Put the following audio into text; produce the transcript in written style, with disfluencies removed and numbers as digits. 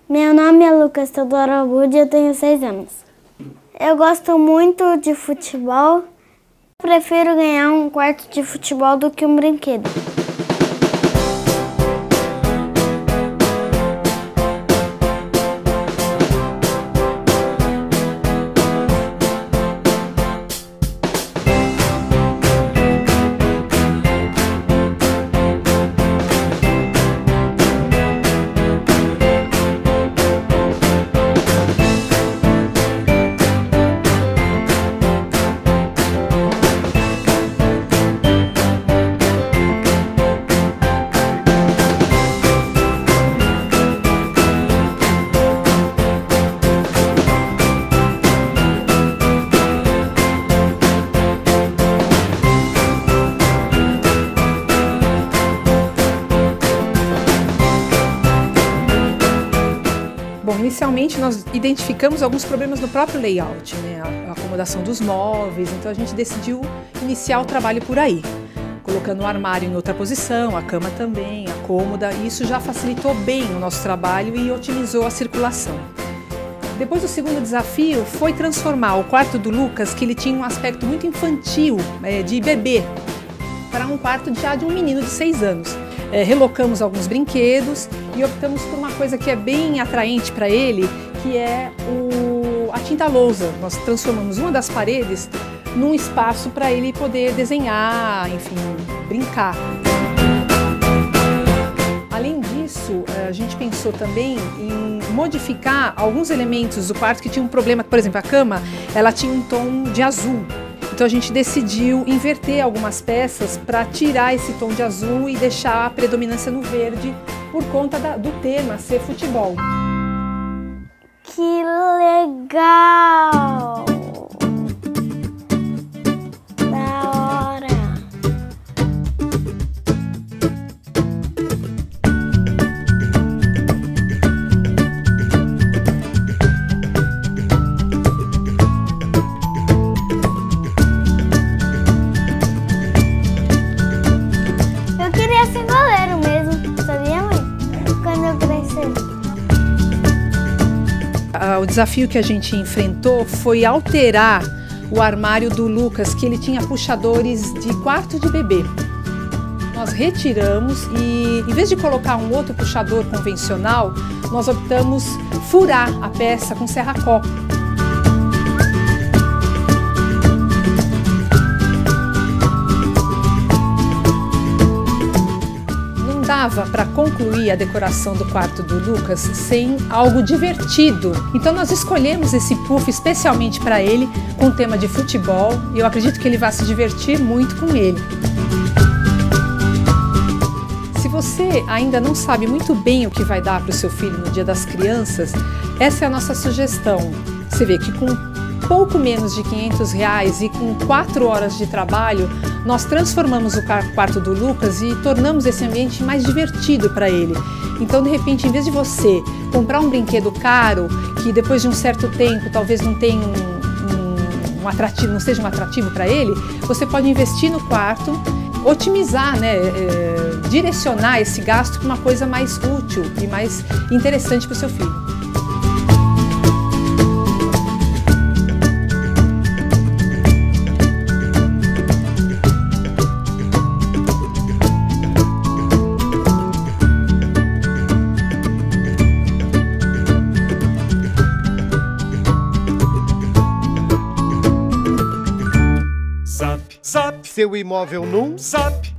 Meu nome é Lucas Teodoro Abud e eu tenho 6 anos. Eu gosto muito de futebol. Prefiro ganhar um quarto de futebol do que um brinquedo. Bom, inicialmente nós identificamos alguns problemas no próprio layout, né? A acomodação dos móveis, então a gente decidiu iniciar o trabalho por aí, colocando o armário em outra posição, a cama também, a cômoda, e isso já facilitou bem o nosso trabalho e otimizou a circulação. Depois, o segundo desafio foi transformar o quarto do Lucas, que ele tinha um aspecto muito infantil, de bebê, para um quarto já de um menino de 6 anos. Relocamos alguns brinquedos e optamos por uma coisa que é bem atraente para ele, que é a tinta-lousa. Nós transformamos uma das paredes num espaço para ele poder desenhar, enfim, brincar. Além disso, a gente pensou também em modificar alguns elementos do quarto que tinham um problema. Por exemplo, a cama, ela tinha um tom de azul. Então a gente decidiu inverter algumas peças para tirar esse tom de azul e deixar a predominância no verde por conta do tema ser futebol. Que legal! Da hora! Ser goleiro mesmo, sabia, mãe? Quando eu crescer. O desafio que a gente enfrentou foi alterar o armário do Lucas, que ele tinha puxadores de quarto de bebê. Nós retiramos e, em vez de colocar um outro puxador convencional, nós optamos furar a peça com serra-copo. Dava para concluir a decoração do quarto do Lucas sem algo divertido. Então nós escolhemos esse puff especialmente para ele, com o tema de futebol, e eu acredito que ele vai se divertir muito com ele. Se você ainda não sabe muito bem o que vai dar para o seu filho no Dia das Crianças, essa é a nossa sugestão. Você vê que com pouco menos de R$500 e com 4 horas de trabalho, nós transformamos o quarto do Lucas e tornamos esse ambiente mais divertido para ele. Então, de repente, em vez de você comprar um brinquedo caro, que depois de um certo tempo talvez não tenha um atrativo, não seja um atrativo para ele, você pode investir no quarto, otimizar, né, direcionar esse gasto para uma coisa mais útil e mais interessante para o seu filho. Zap, zap, seu imóvel num zap.